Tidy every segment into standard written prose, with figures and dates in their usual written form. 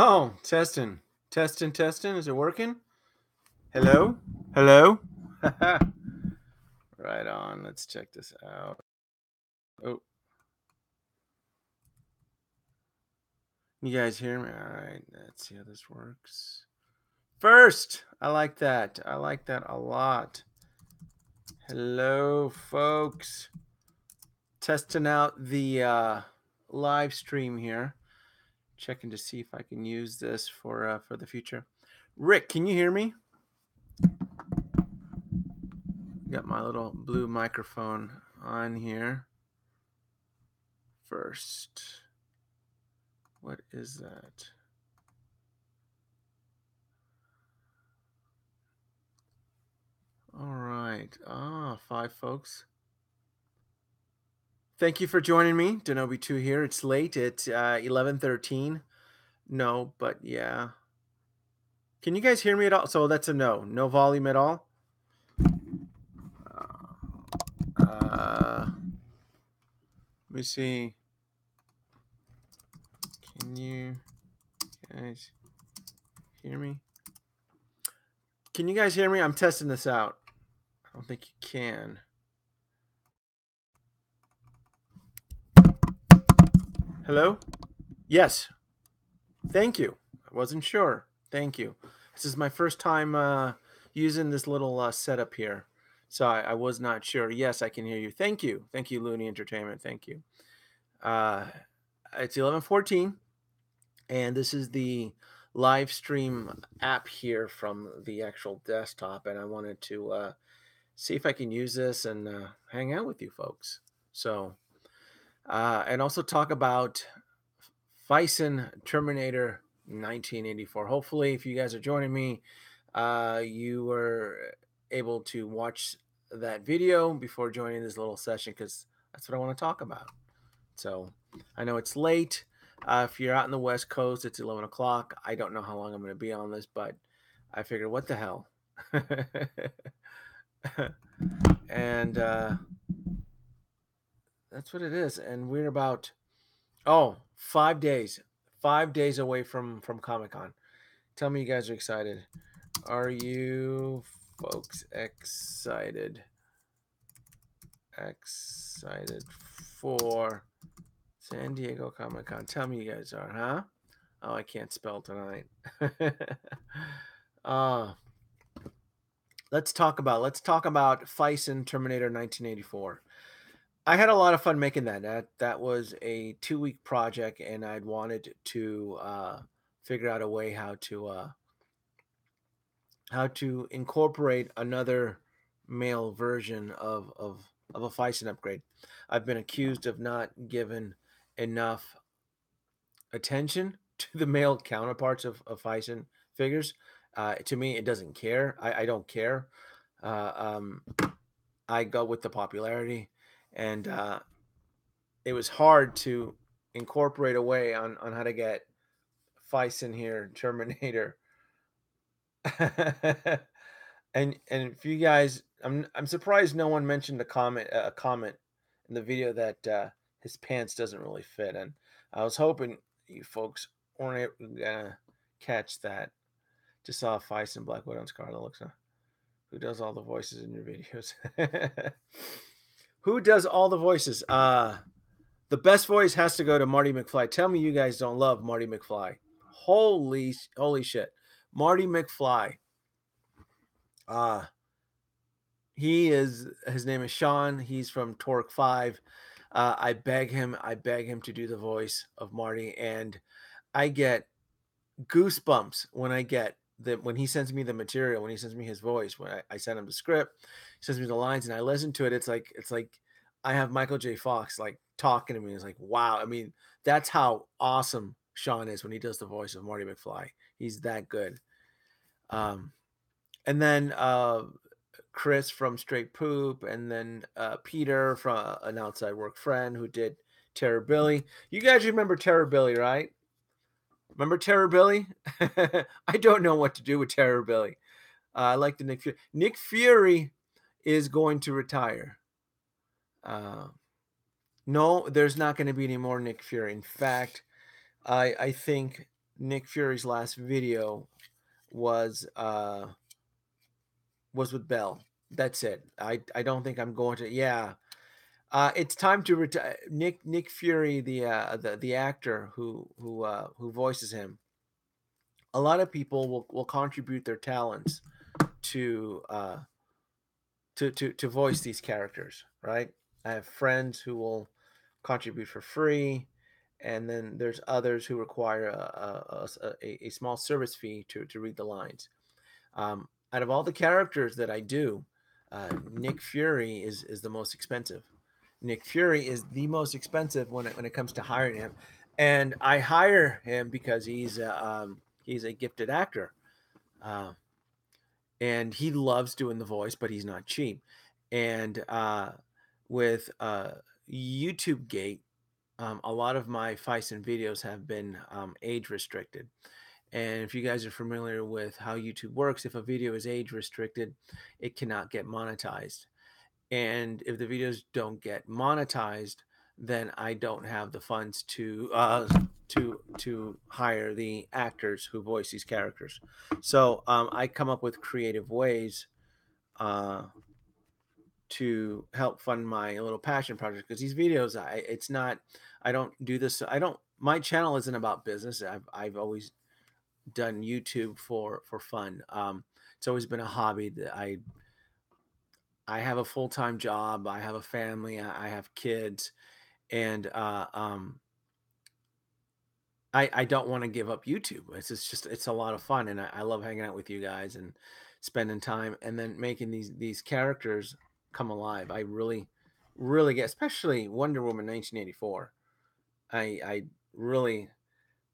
Oh, testing. Testing, testing. Is it working? Hello? Hello? Right on. Let's check this out. Oh, you guys hear me? All right. Let's see how this works. First, I like that. I like that a lot. Hello, folks. Testing out the live stream here. Checking to see if I can use this for the future. Rick, can you hear me? Got my little blue microphone on here. First, what is that? All right. 5 folks. Thank you for joining me. Denobi2 here. It's late. It's 11:13. No, but yeah. Can you guys hear me at all? So that's a no. No volume at all? Let me see. Can you guys hear me? Can you guys hear me? I'm testing this out. I don't think you can. Hello? Yes. Thank you. I wasn't sure. Thank you. This is my first time using this little setup here. So I was not sure. Yes, I can hear you. Thank you. Thank you, Looney Entertainment. Thank you. It's 11:14, and this is the live stream app here from the actual desktop, and I wanted to see if I can use this and hang out with you folks. So, and also talk about Phicen Terminator 1984. Hopefully, if you guys are joining me, you were able to watch that video before joining this little session because that's what I want to talk about. So I know it's late. If you're out in the West Coast, it's 11 o'clock. I don't know how long I'm going to be on this, but I figured, what the hell? And that's what it is. And we're about 5 days away from Comic-Con. Tell me you guys are excited. Are you folks excited for San Diego Comic-Con? Tell me you guys are, huh? Oh, I can't spell tonight. Let's talk about Phicen Terminator 1984. I had a lot of fun making that. That was a 2-week project, and I'd wanted to figure out a way how to incorporate another male version of a Phicen upgrade. I've been accused of not giving enough attention to the male counterparts of Phicen figures. To me, it doesn't care. I don't care. I go with the popularity, and it was hard to incorporate a way on how to get Phicen here, Terminator. and if you guys, I'm surprised no one mentioned a comment in the video that his pants doesn't really fit, and I was hoping you folks weren't gonna catch that. Just saw Phicen Black Widow and Scarlet. Looks who does all the voices in your videos? Who does all the voices? The best voice has to go to Marty Mcfly. Tell me you guys don't love Marty Mcfly. Holy shit. Marty Mcfly. His name is Sean. He's from Torque 5. I beg him to do the voice of Marty, and I get goosebumps when he sends me the material, when he sends me his voice, when I send him the script, he sends me the lines, and I listen to it. It's like I have Michael J. Fox like talking to me. It's like, wow. I mean, that's how awesome Sean is when he does the voice of Marty McFly. He's that good. And then Chris from Straight Poop, and then Peter from an outside work friend who did Terror Billy. You guys remember Terror Billy, right? Remember Terror Billy? I don't know what to do with Terror Billy. I like the Nick Fury. Nick Fury is going to retire. No, there's not going to be any more Nick Fury. In fact, I think Nick Fury's last video was with Bell. That's it. I don't think I'm going to. Yeah, it's time to retire. Nick Fury, the actor who voices him. A lot of people will contribute their talents to to voice these characters, right? I have friends who will contribute for free, and then there's others who require a small service fee to read the lines. Out of all the characters that I do, Nick Fury is the most expensive. Nick Fury is the most expensive when it comes to hiring him, and I hire him because he's a gifted actor. Uh, and he loves doing the voice, but he's not cheap. And with YouTube Gate, a lot of my Phicen videos have been age restricted. And if you guys are familiar with how YouTube works, if a video is age restricted, it cannot get monetized. And if the videos don't get monetized, then I don't have the funds to hire the actors who voice these characters. So I come up with creative ways uh, to help fund my little passion project, because these videos, I don't do this. I don't. My channel isn't about business. I've always done YouTube for fun. It's always been a hobby that I have a full time job. I have a family. I have kids, and I don't want to give up YouTube. It's a lot of fun, and I love hanging out with you guys and spending time, and then making these characters come alive. I really get, especially Wonder Woman 1984. I really,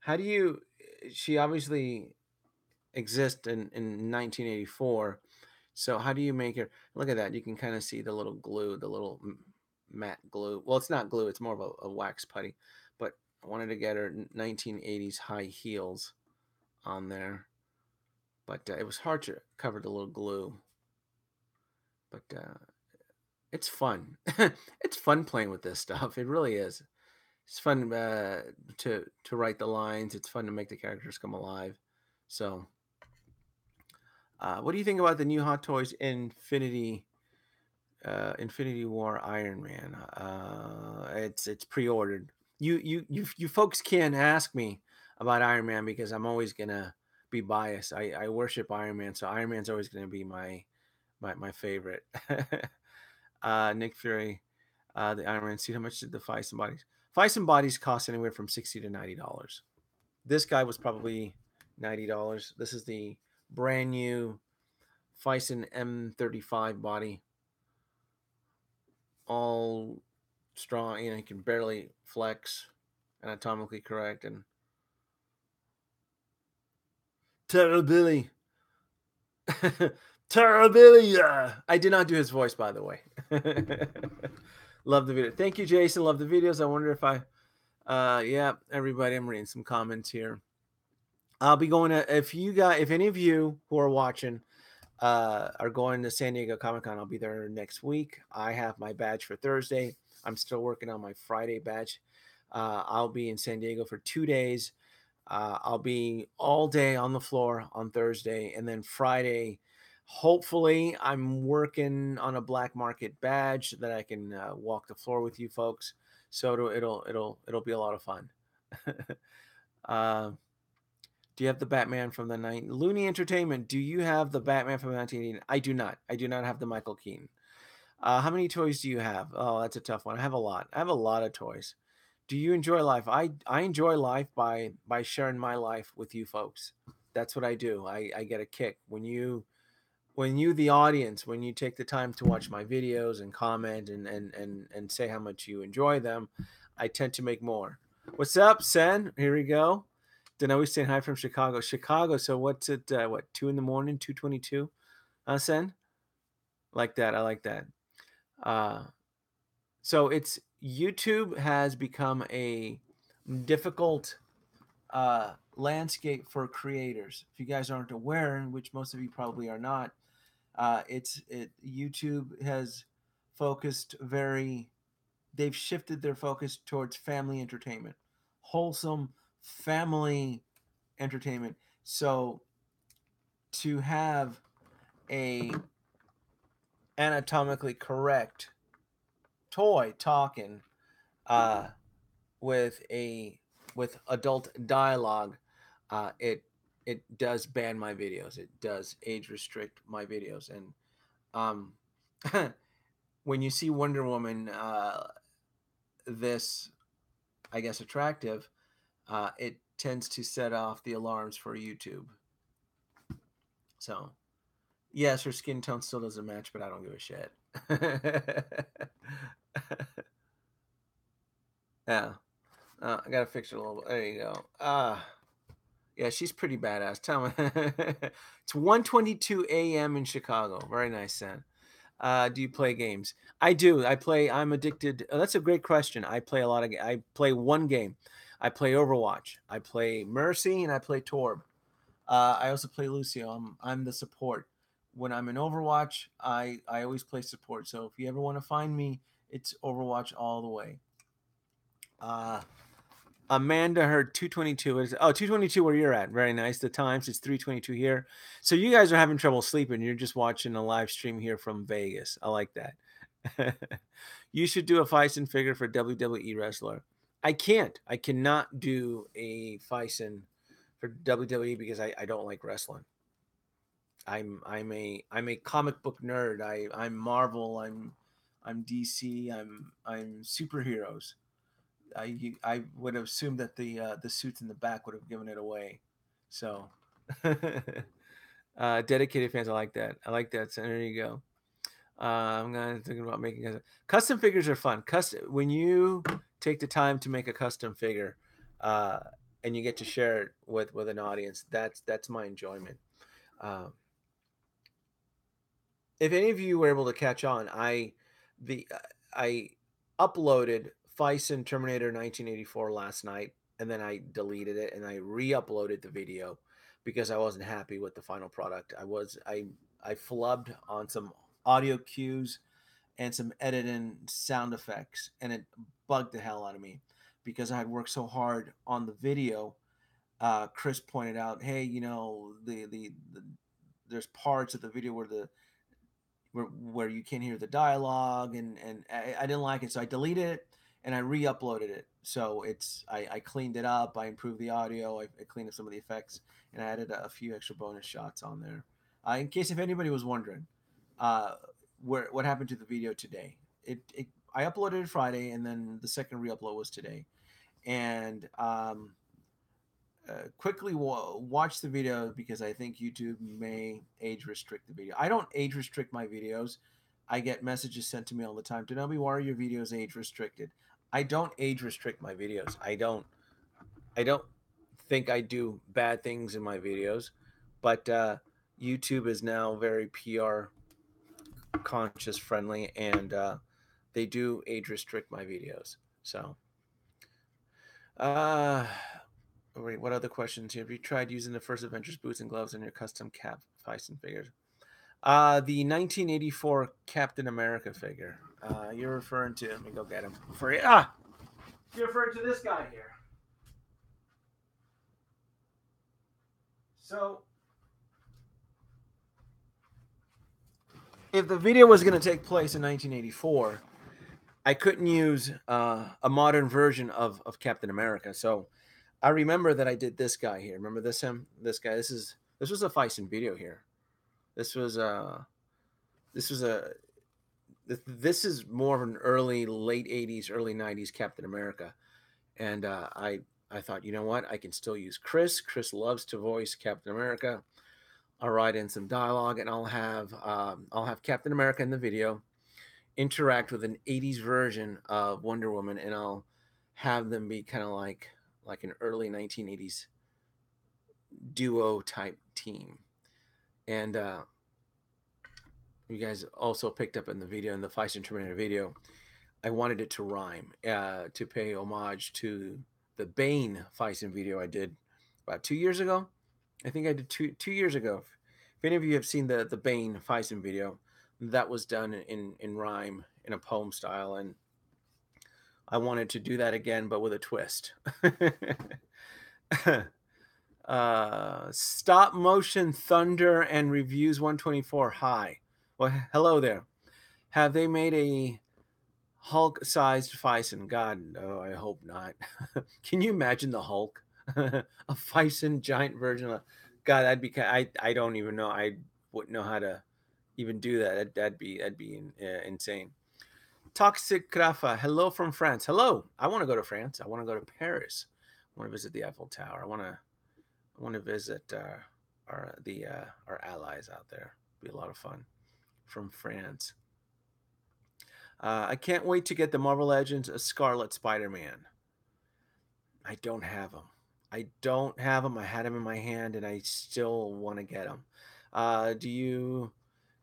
how do you? She obviously exists in 1984. So how do you make her look at that? You can kind of see the little glue, the little matte glue. Well, it's not glue; it's more of a wax putty. But I wanted to get her 1980s high heels on there, but it was hard to cover the little glue. But it's fun. It's fun playing with this stuff. It really is. It's fun to write the lines. It's fun to make the characters come alive. So, what do you think about the new Hot Toys Infinity War Iron Man? It's pre-ordered. You folks can't ask me about Iron Man because I'm always gonna be biased. I worship Iron Man, so Iron Man's always gonna be my favorite. Nick Fury, the Iron Man suit. How much did the Phicen bodies? Phicen bodies cost anywhere from $60 to $90. This guy was probably $90. This is the brand new Phicen M35 body, all strong. You know, he can barely flex, anatomically correct, and terribility. Terribilia. I did not do his voice, by the way. Love the video. Thank you, Jason. Love the videos. I wonder if yeah, everybody, I'm reading some comments here. I'll be going to, if any of you who are watching are going to San Diego Comic-Con, I'll be there next week. I have my badge for Thursday. I'm still working on my Friday badge. I'll be in San Diego for 2 days. I'll be all day on the floor on Thursday, and then Friday, hopefully, I'm working on a black market badge that I can walk the floor with you folks. So it'll be a lot of fun. uh, do you have the Batman from the Looney Entertainment? Do you have the Batman from 1980? I do not. I do not have the Michael Keaton. How many toys do you have? Oh, that's a tough one. I have a lot. I have a lot of toys. Do you enjoy life? I enjoy life by sharing my life with you folks. That's what I do. I get a kick when you the audience, when you take the time to watch my videos and comment and say how much you enjoy them. I tend to make more. What's up, Sen? Here we go. Denoe saying hi from Chicago. Chicago. So what's it? What, 2 in the morning? 2:22. Sen. Like that. I like that. Uh, so it's YouTube has become a difficult landscape for creators. If you guys aren't aware, which most of you probably are not, YouTube has focused very. They've shifted their focus towards family entertainment, wholesome family entertainment. So to have a anatomically correct toy talking uh, with a with adult dialogue, it does ban my videos. It does age restrict my videos, and um, when you see Wonder Woman this, I guess, attractive, it tends to set off the alarms for YouTube. So, yes, her skin tone still doesn't match, but I don't give a shit. Yeah, I gotta fix it a little bit. There you go. Yeah, she's pretty badass. Tell me, it's 1:22 a.m. in Chicago. Very nice, Sam. Do you play games? I do. I play. I'm addicted. Oh, that's a great question. I play a lot of. I play one game. I play Overwatch. I play Mercy, and I play Torb. I also play Lucio. I'm the support. When I'm in Overwatch, I always play support. So if you ever want to find me, it's Overwatch all the way. Amanda heard 222. Oh, 222 where you're at. Very nice. The times it's 322 here. So you guys are having trouble sleeping. You're just watching a live stream here from Vegas. I like that. You should do a Phicen figure for WWE wrestler. I can't. I cannot do a Phicen for WWE because I don't like wrestling. I'm a comic book nerd. I'm Marvel. I'm DC. I'm superheroes. I would have assumed that the suits in the back would have given it away. So dedicated fans, I like that. I like that. So there you go. I'm gonna thinking about making custom figures are fun. When you take the time to make a custom figure, uh, and you get to share it with an audience, that's my enjoyment. Um, if any of you were able to catch on, the I uploaded Phicen Terminator 1984 last night, and then I deleted it and I re-uploaded the video because I wasn't happy with the final product. I flubbed on some audio cues and some editing sound effects, and it bugged the hell out of me because I had worked so hard on the video. Chris pointed out, hey, there's parts of the video where you can't hear the dialogue, and I didn't like it, so I deleted it and I re-uploaded it. So I cleaned it up, I improved the audio, I cleaned up some of the effects, and I added a few extra bonus shots on there. In case if anybody was wondering, uh, what happened to the video today? I uploaded it Friday, and then the second re-upload was today, and quickly watch the video because I think YouTube may age restrict the video. I don't age restrict my videos. I get messages sent to me all the time. Denobi, why are your videos age restricted? I don't age restrict my videos. I don't think I do bad things in my videos, but YouTube is now very PR conscious friendly, and they do age restrict my videos. So, uh, wait, what other questions here? Have you tried using the first Avengers boots and gloves in your custom Cap Phicen figures? The 1984 Captain America figure. You're referring to? Let me go get him for you. You're referring to this guy here. So, if the video was going to take place in 1984, I couldn't use a modern version of Captain America. So, I remember that I did this guy here. Remember this him? This guy. This was a Phicen video here. This was this was a this is more of an late 80s, early 90s Captain America. And I thought, you know what? I can still use Chris. Chris loves to voice Captain America. I'll write in some dialogue, and I'll have Captain America in the video interact with an 80s version of Wonder Woman, and I'll have them be kind of like an early 1980s duo type team. And you guys also picked up in the video, in the Phicen Terminator video, I wanted it to rhyme, to pay homage to the Bane Phicen video I did about 2 years ago. I think I did two years ago. If any of you have seen the Bane Phicen video, that was done in rhyme, in a poem style, and I wanted to do that again, but with a twist. Stop motion thunder and reviews 124. Hi. Well, hello there. Have they made a Hulk-sized Phicen? God, no, I hope not. Can you imagine the Hulk? A Phicen giant version of God, that'd be I don't even know. I wouldn't know how to even do that. That'd be insane. Toxic Krafa, hello from France. Hello. I want to go to France. I want to go to Paris. I want to visit the Eiffel Tower. I want to visit our allies out there. Be a lot of fun from France. I can't wait to get the Marvel Legends Scarlet Spider-Man. I don't have them. I don't have them. I had them in my hand, and I still want to get them. Do you?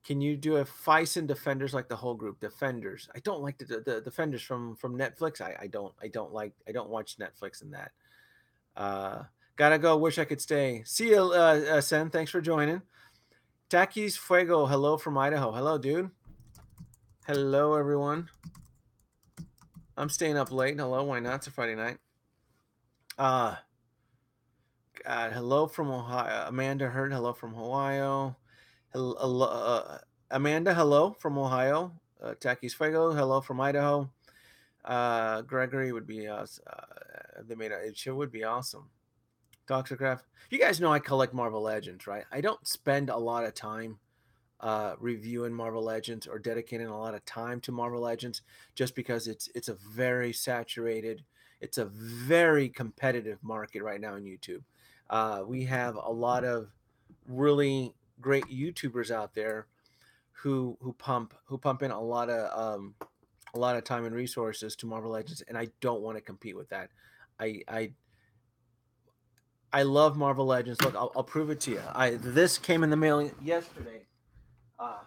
Can you do a Phicen Defenders like the whole group? Defenders. I don't like the Defenders from Netflix. I don't watch Netflix in that. Gotta go. Wish I could stay. See you, Sen. Thanks for joining. Takis Fuego. Hello from Idaho. Hello, dude. Hello, everyone. I'm staying up late. Hello, why not? It's a Friday night. God, hello from Ohio. Amanda Hurd, hello from Ohio. Hello, Amanda, hello from Ohio. Takis Fuego, hello from Idaho. Gregory would be it would be awesome. Toxicraft. You guys know I collect Marvel Legends, right? I don't spend a lot of time reviewing Marvel Legends or dedicating a lot of time to Marvel Legends just because it's a very saturated, it's a very competitive market right now on YouTube. We have a lot of really great YouTubers out there who pump in a lot of time and resources to Marvel Legends, and I don't want to compete with that. I I I love Marvel Legends. Look, I'll prove it to you. This came in the mail yesterday. Uh,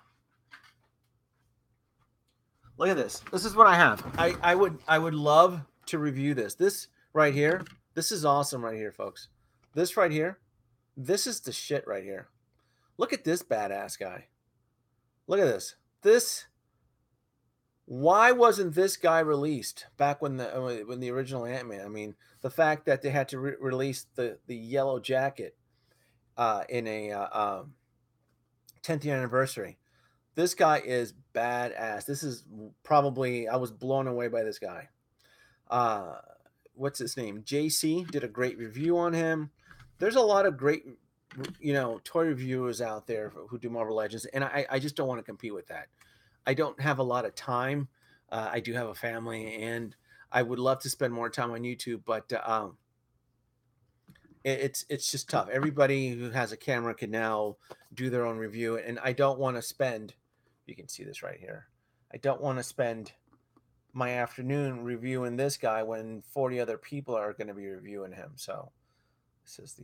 Look at this. This is what I have. I would love to review this. This right here. This is awesome right here, folks. This right here. This is the shit right here. Look at this badass guy. Look at this. This. Why wasn't this guy released back when the original Ant-Man? I mean, the fact that they had to release the yellow jacket in a 10th year anniversary. This guy is badass. This is probably I was blown away by this guy. Uh, what's his name? JC did a great review on him. There's a lot of great, toy reviewers out there who do Marvel Legends, and I just don't want to compete with that. I don't have a lot of time. I do have a family, and I would love to spend more time on YouTube, but it's just tough. Everybody who has a camera can now do their own review, and I don't want to spend. You can see this right here. I don't want to spend my afternoon reviewing this guy when 40 other people are going to be reviewing him. So this is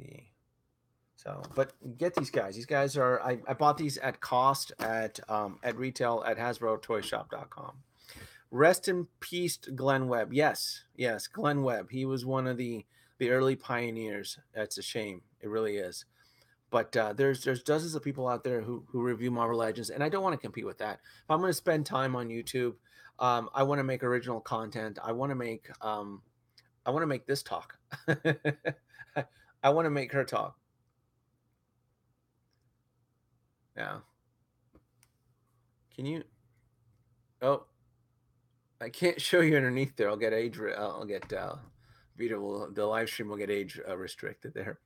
but get these guys. These guys are. I bought these at cost at retail at HasbroToyShop.com. Rest in peace, Glenn Webb. Yes, Glenn Webb. He was one of the early pioneers. That's a shame. It really is. But there's dozens of people out there who review Marvel Legends, and I don't want to compete with that. If I'm going to spend time on YouTube, I want to make original content. I want to make this talk. I want to make her talk. Yeah. Can you? Oh, I can't show you underneath there. I'll get video. The live stream will get age restricted there.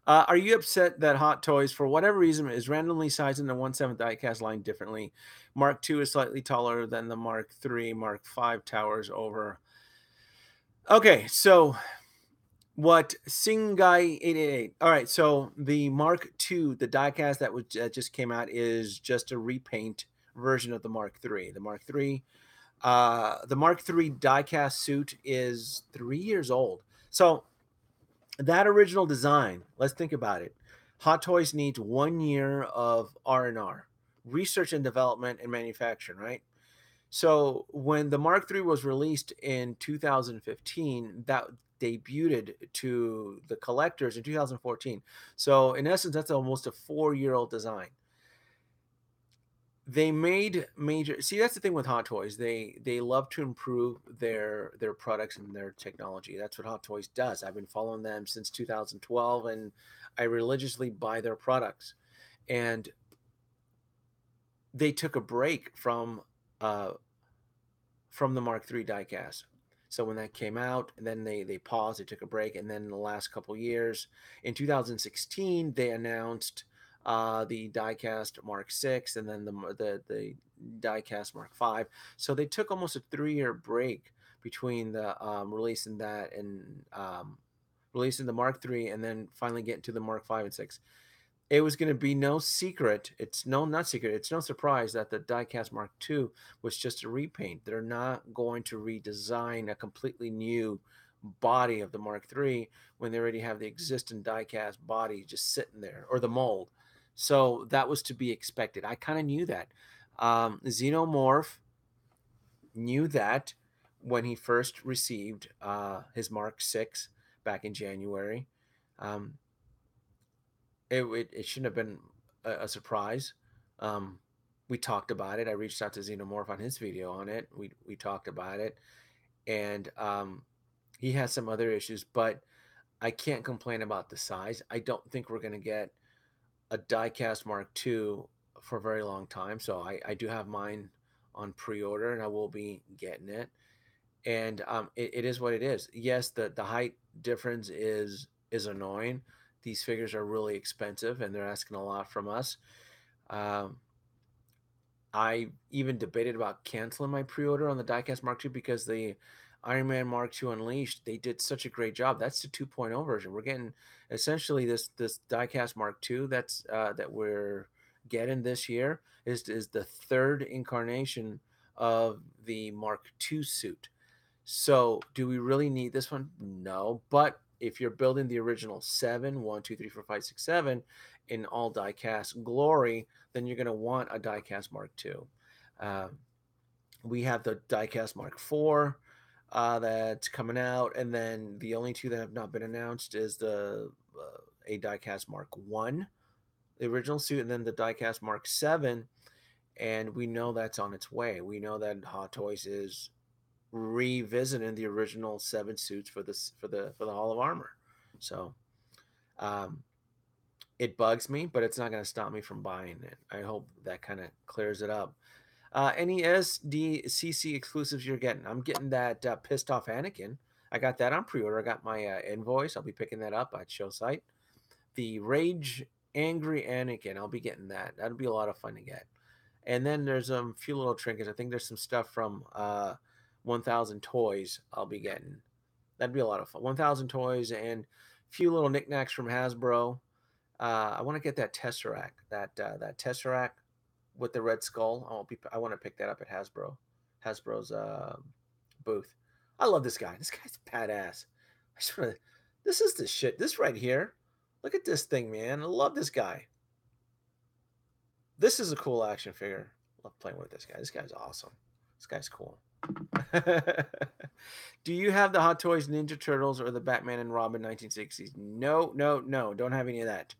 Are you upset that Hot Toys, for whatever reason, is randomly sizing the 1/7 diecast line differently? Mark II is slightly taller than the Mark III. Mark V towers over. Okay, so what Singai 888? All right, so the Mark II, the diecast that just came out, is just a repaint version of the Mark III. The Mark III, the Mark III diecast suit is 3 years old. So that original design, let's think about it. Hot Toys needs 1 year of R&R, research and development and manufacturing, right? So when the Mark III was released in 2015, that debuted to the collectors in 2014. So in essence, that's almost a 4-year-old design. They made major see, that's the thing with Hot Toys. They love to improve their products and their technology. That's what Hot Toys does. I've been following them since 2012, and I religiously buy their products. And they took a break uh from the Mark III diecast. So when that came out, and then they paused, they took a break, and then in the last couple years, in 2016, they announced the diecast Mark VI, and then the diecast Mark V. So they took almost a 3-year break between the releasing that and releasing the Mark III, and then finally getting to the Mark V and 6. It was going to be no secret. It's no, not secret. It's no surprise that the Diecast Mark II was just a repaint. They're not going to redesign a completely new body of the Mark III when they already have the existing diecast body just sitting there, or the mold. So that was to be expected. I kind of knew that. Xenomorph knew that when he first received his Mark VI back in January. Um, it shouldn't have been a surprise. Um, we talked about it. I reached out to Xenomorph on his video on it. We talked about it, and he has some other issues, but I can't complain about the size. I don't think we're going to get a diecast Mark II for a very long time. So I do have mine on pre-order, and I will be getting it. And it is what it is. Yes, the height difference is annoying. These figures are really expensive, and they're asking a lot from us. Um, I even debated about canceling my pre-order on the Diecast Mark II because the Iron Man Mark II Unleashed, they did such a great job. That's the 2.0 version. We're getting essentially this Diecast Mark II that we're getting this year is the third incarnation of the Mark II suit. So, do we really need this one? No. But if you're building the original 7, 1, 2, 3, 4, 5, 6, 7 in all diecast glory, then you're going to want a diecast Mark II. Um, we have the diecast Mark IV that's coming out, and then the only two that have not been announced is the a diecast Mark I, the original suit, and then the diecast Mark VII. And we know that's on its way. We know that Hot Toys is revisiting the original 7 suits for the Hall of Armor. So um, it bugs me, but it's not going to stop me from buying it. I hope that kind of clears it up. Any SDCC exclusives you're getting? I'm getting that pissed off Anakin. I got that on pre-order. I got my invoice. I'll be picking that up at show site. The Rage Angry Anakin. I'll be getting that. That'll be a lot of fun to get. And then there's a few little trinkets. I think there's some stuff from 1000 Toys I'll be getting. That'd be a lot of fun. 1000 Toys and a few little knickknacks from Hasbro. I want to get that Tesseract, that Tesseract with the red skull. I want to pick that up at Hasbro's booth. I love this guy. This guy's badass. I just want to. This is the shit. This right here. Look at this thing, man. I love this guy. This is a cool action figure. Love playing with this guy. This guy's awesome. This guy's cool. Do you have the Hot Toys Ninja Turtles or the Batman and Robin 1960s? No, no, no. Don't have any of that.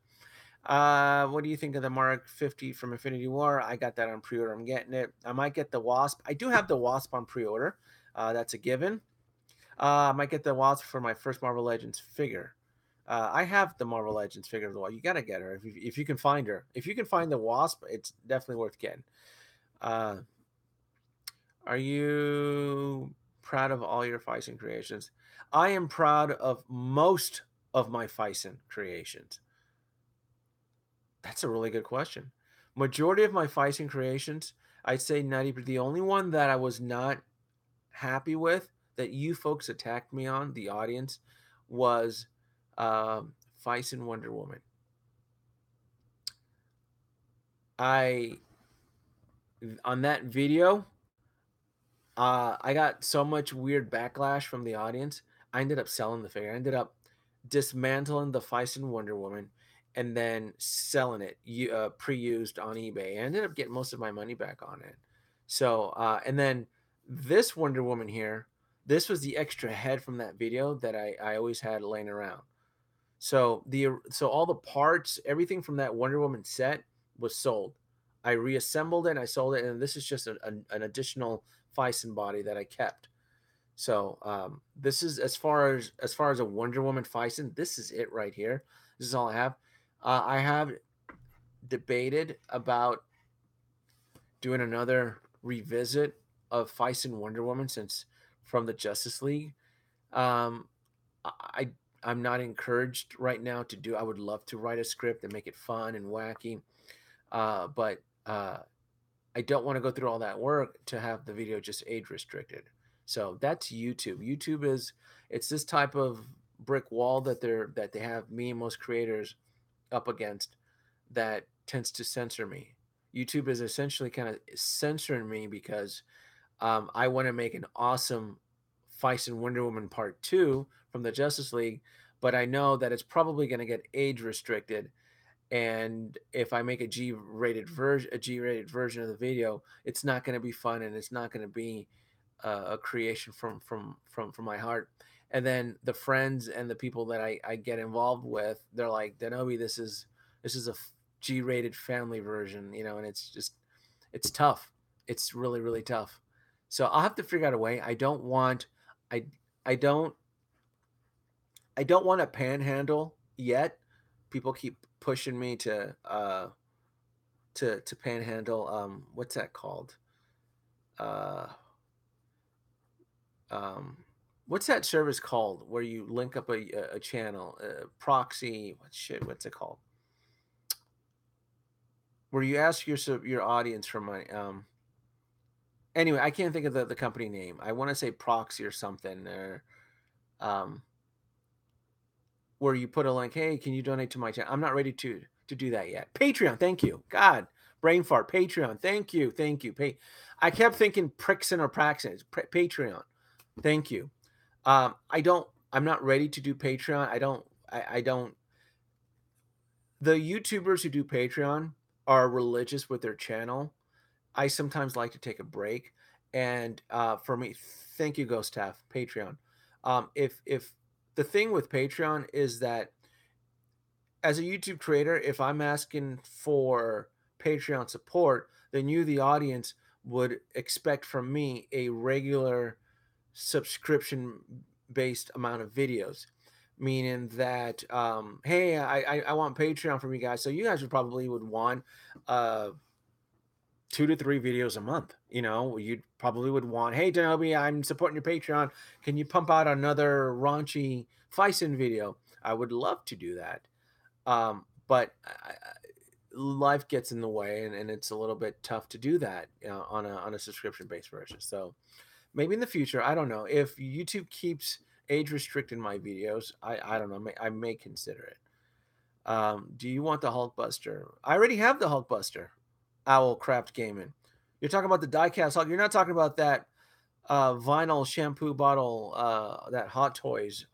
What do you think of the Mark 50 from Infinity War? I got that on pre-order. I'm getting it. I might get the Wasp. I do have the Wasp on pre-order. That's a given. I might get the Wasp for my first Marvel Legends figure. I have the Marvel Legends figure of the wall. You gotta get her if you can find her. If you can find the Wasp, it's definitely worth getting. Uh, are you proud of all your Phicen creations? I am proud of most of my Phicen creations. That's a really good question. Majority of my Phicen creations, I'd say 90%. The only one that I was not happy with that you folks attacked me on, the audience, was Phicen Wonder Woman. I on that video, I got so much weird backlash from the audience. I ended up selling the figure. I ended up dismantling the Phicen Wonder Woman and then selling it pre-used on eBay. I ended up getting most of my money back on it. So, and then this Wonder Woman here, this was the extra head from that video that I always had laying around. So all the parts, everything from that Wonder Woman set was sold. I reassembled it and I sold it, and this is just an additional Phicen body that I kept. So this is as far as a Wonder Woman Phicen. This is it right here. This is all I have. I have debated about doing another revisit of Phicen Wonder Woman since from the Justice League. Um, I I'm not encouraged right now to do. I would love to write a script and make it fun and wacky, but I don't want to go through all that work to have the video just age restricted. So that's YouTube. YouTube is it's this type of brick wall that they have me and most creators up against that tends to censor me. YouTube is essentially kind of censoring me because I want to make an awesome Phicen Wonder Woman Part 2 from the Justice League, but I know that it's probably going to get age restricted. And if I make a G-rated version of the video, it's not going to be fun and it's not going to be a creation from my heart. And then the friends and the people that I get involved with, they're like, Denobi, this is a G-rated family version, and it's tough. It's really, really tough. So I'll have to figure out a way. I I don't I don't want to panhandle yet. People keep pushing me to panhandle. What's that called? Uh, um, what's that service called where you link up a channel, proxy? What's it called? Where you ask your audience for money. Anyway, I can't think of the company name. I want to say proxy or something. Or um, where you put a link, hey, can you donate to my channel? I'm not ready to do that yet. Patreon, thank you. God, brain fart. Patreon, thank you. I kept thinking Prixon or Praxon. It's Patreon. Thank you. I'm not ready to do Patreon. I don't. The YouTubers who do Patreon are religious with their channel. I sometimes like to take a break, and for me, thank you, Ghost Taff, Patreon. If the thing with Patreon is that as a YouTube creator, if I'm asking for Patreon support, then you, the audience, would expect from me a regular subscription based amount of videos. Meaning that, hey, I want Patreon from you guys. So you guys would want 2 to 3 videos a month. You probably would want, hey, Denobi, I'm supporting your Patreon. Can you pump out another raunchy Phicen video? I would love to do that. But life gets in the way, and it's a little bit tough to do that on a subscription based version. So maybe in the future, I don't know if YouTube keeps age restricting my videos. I don't know. I may consider it. Do you want the Hulkbuster? I already have the Hulkbuster. Owl Craft Gaming. You're talking about the diecast Hulk. You're not talking about that vinyl shampoo bottle that Hot Toys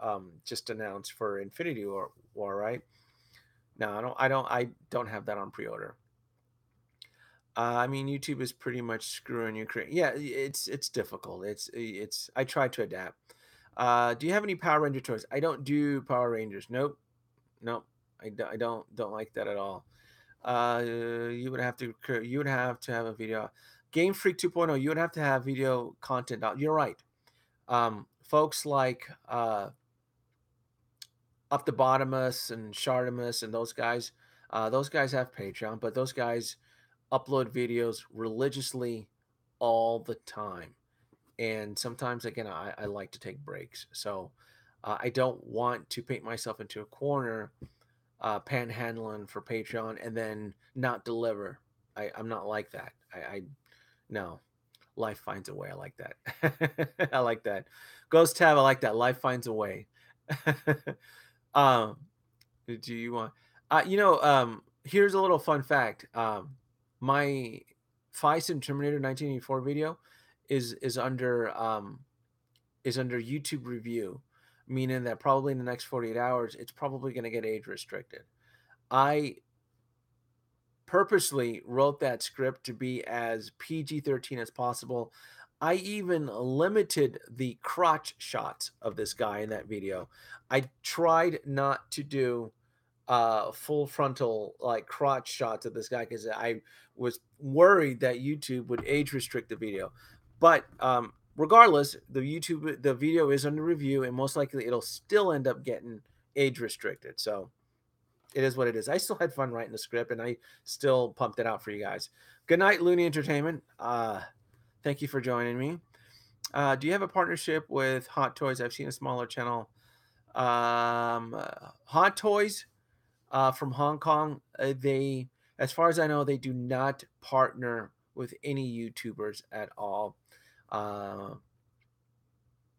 just announced for Infinity War, right? No, I don't have that on pre-order. I mean, YouTube is pretty much screwing you. Yeah, it's difficult. It's. I try to adapt. Do you have any Power Ranger toys? I don't do Power Rangers. Nope, nope. I don't like that at all. You would have to have a video. Game Freak 2.0. You would have to have video content out. You're right. Folks like Up the Bottomus and Shardamus and those guys have Patreon, but those guys upload videos religiously all the time. And sometimes, again, I like to take breaks. So I don't want to paint myself into a corner panhandling for Patreon and then not deliver. I'm not like that. I no. Life finds a way. I like that. I like that. Ghost Tab, I like that. Life finds a way. um, do you want? Here's a little fun fact. My Phicen Terminator 1984 video is under YouTube review, meaning that probably in the next 48 hours, it's probably going to get age restricted. I purposely wrote that script to be as PG-13 as possible. I even limited the crotch shots of this guy in that video. I tried not to do full frontal like crotch shots of this guy because I was worried that YouTube would age restrict the video. But regardless, the video is under review, and most likely it'll still end up getting age restricted. So it is what it is. I still had fun writing the script, and I still pumped it out for you guys. Good night, Looney Entertainment. Thank you for joining me. Do you have a partnership with Hot Toys? I've seen a smaller channel. Hot Toys from Hong Kong. They, as far as I know, they do not partner with any YouTubers at all.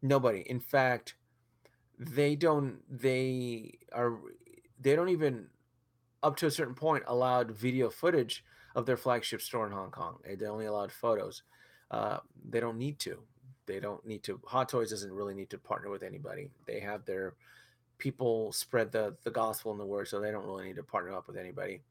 Nobody. In fact, they don't. They don't even, up to a certain point, allowed video footage of their flagship store in Hong Kong. They only allowed photos. They don't need to. They don't need to. Hot Toys doesn't really need to partner with anybody. They have their people spread the gospel in the word, so they don't really need to partner up with anybody.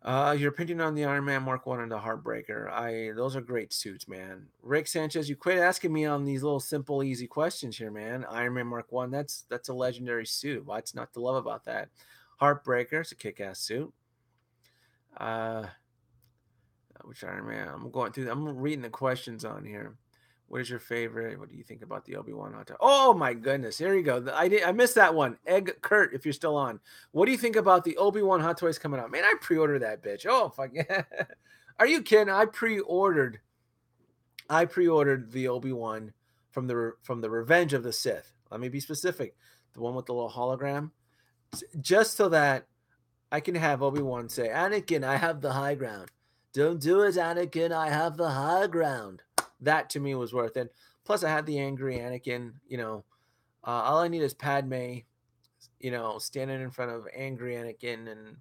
Your opinion on the Iron Man Mark 1 and the Heartbreaker. Those are great suits, man. Rick Sanchez, you quit asking me on these little simple, easy questions here, man. Iron Man Mark 1, that's a legendary suit. What's not to love about that? Heartbreaker, it's a kick-ass suit. Which Iron Man? I'm reading the questions on here. What is your favorite? What do you think about the Obi-Wan hot toy? Oh my goodness! Here you go. I missed that one. Egg Kurt, if you're still on, what do you think about the Obi-Wan hot toys coming out? Man, I pre-ordered that bitch. Oh fuck yeah! Are you kidding? I pre-ordered the Obi-Wan from the Revenge of the Sith. Let me be specific. The one with the little hologram, just so that I can have Obi-Wan say, "Anakin, I have the high ground. Don't do it, Anakin. I have the high ground." That to me was worth it. Plus, I had the angry Anakin. All I need is Padme, standing in front of angry Anakin and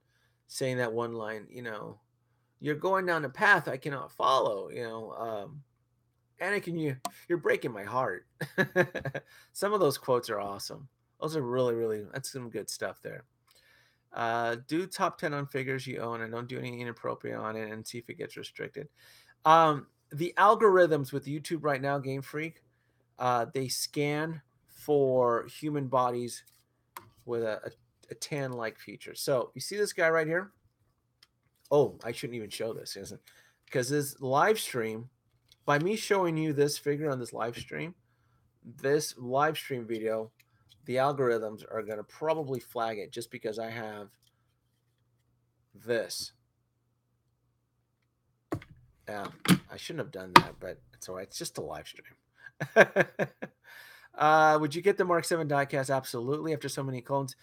saying that one line. You're going down a path I cannot follow. Anakin, you're breaking my heart. Some of those quotes are awesome. Those are really, really, that's some good stuff there. Do top 10 on figures you own and don't do any inappropriate on it and see if it gets restricted. The algorithms with YouTube right now, Game Freak, they scan for human bodies with a tan-like feature. So you see this guy right here? Oh, I shouldn't even show this, isn't it? Because this live stream, by me showing you this figure on this live stream video, the algorithms are going to probably flag it just because I have this. Yeah, I shouldn't have done that, but it's all right. It's just a live stream. Would you get the Mark 7 diecast? Absolutely. After so many clones,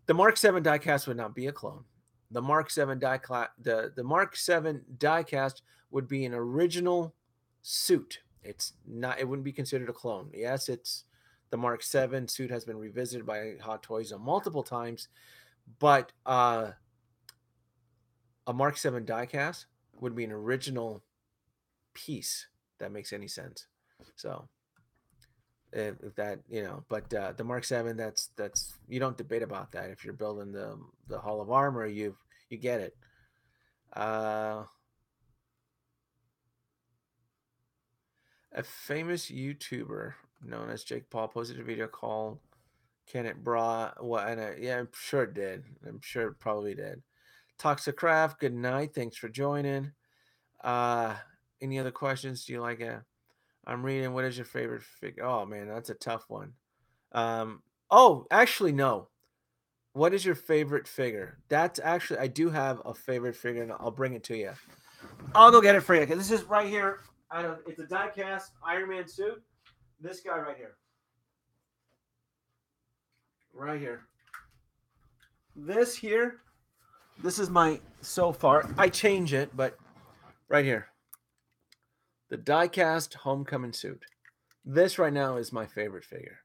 the Mark 7 diecast would not be a clone. The Mark 7 the Mark 7 diecast would be an original suit. It's not. It wouldn't be considered a clone. Yes, it's the Mark 7 suit has been revisited by Hot Toys multiple times, but a Mark 7 diecast would be an original piece. That makes any sense. So if that, but the Mark 7, that's you don't debate about that. If you're building the Hall of Armor, you get it. A famous YouTuber known as Jake Paul posted a video called "Can It Bra?" Yeah, I'm sure it did. I'm sure it probably did. Toxicraft, good night. Thanks for joining. Any other questions? Do you like it? I'm reading. What is your favorite figure? Oh man, that's a tough one. Actually, no. What is your favorite figure? That's actually, I do have a favorite figure, and I'll bring it to you. I'll go get it for you. This is right here. It's a die-cast Iron Man suit. This guy right here. Right here. This is my, so far, I change it, but right here. The die-cast Homecoming suit. This right now is my favorite figure.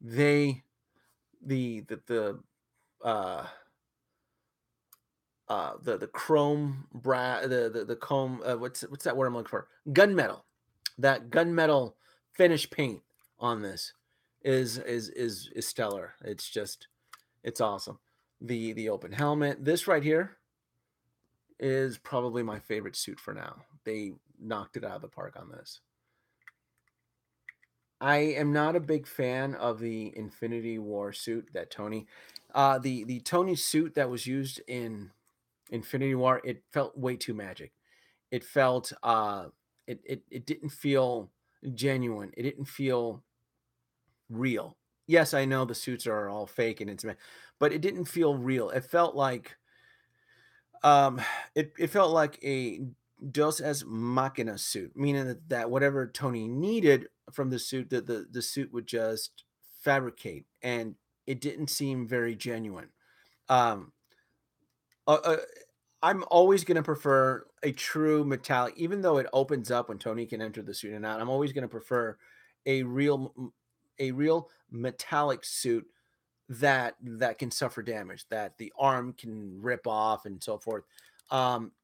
The chrome the chrome, what's that word I'm looking for? Gunmetal. That gunmetal finish paint on this is stellar. It's awesome. The open helmet. This right here is probably my favorite suit for now. They knocked it out of the park on this. I am not a big fan of the Infinity War suit that Tony. The Tony suit that was used in Infinity War, it felt way too magic. It felt it didn't feel genuine. It didn't feel real. Yes, I know the suits are all fake and but it didn't feel real. It felt like um it felt like a Deus Ex Machina suit, meaning that whatever Tony needed from the suit, that the suit would just fabricate, and it didn't seem very genuine. Um, uh, uh, I'm always going to prefer a true metallic, even though it opens up when Tony can enter the suit and out. I'm always going to prefer a real metallic suit that can suffer damage, that the arm can rip off and so forth.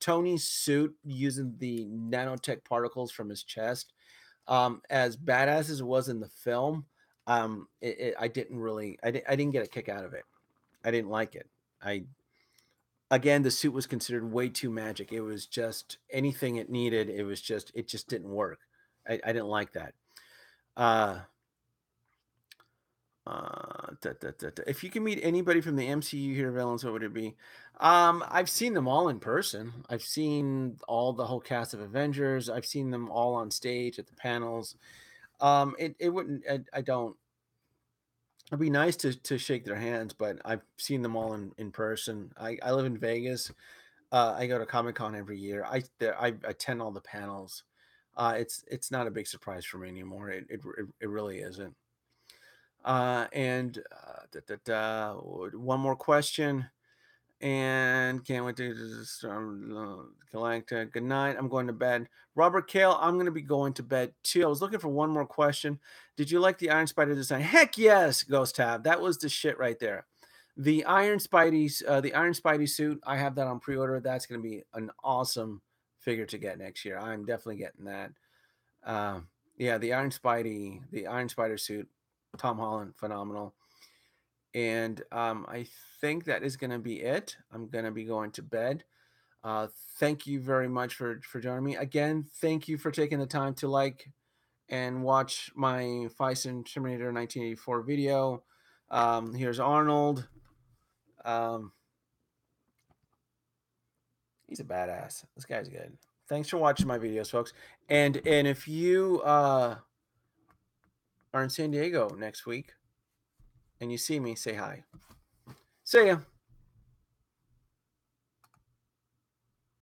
Tony's suit, using the nanotech particles from his chest, as badass as it was in the film, I didn't really, I didn't get a kick out of it. I didn't like it. I Again, the suit was considered way too magic. It was just anything it needed. It just didn't work. I didn't like that. Uh, If you can meet anybody from the MCU here, villains, what would it be? I've seen them all in person. I've seen the whole cast of Avengers. I've seen them all on stage at the panels. It wouldn't. I don't. It'd be nice to shake their hands, but I've seen them all in person. I live in Vegas. I go to Comic Con every year. I attend all the panels. It's not a big surprise for me anymore. It really isn't. One more question, and can't wait to start. Galactic. Good night. I'm going to bed. Robert Kale, I'm going to be going to bed too. I was looking for one more question. Did you like the Iron Spider design? Heck yes, Ghost Tab. That was the shit right there. The the Iron Spidey suit. I have that on pre-order. That's going to be an awesome figure to get next year. I'm definitely getting that. Yeah, the Iron Spider suit, Tom Holland, phenomenal. And I think that is going to be it. I'm going to be going to bed. Uh, Thank you very much for joining me again. Thank you for taking the time to like and watch my Phicen Terminator 1984 video. Here's Arnold. Um, he's a badass. This guy's good. Thanks for watching my videos, folks. And if you are in San Diego next week and you see me, say hi. See ya.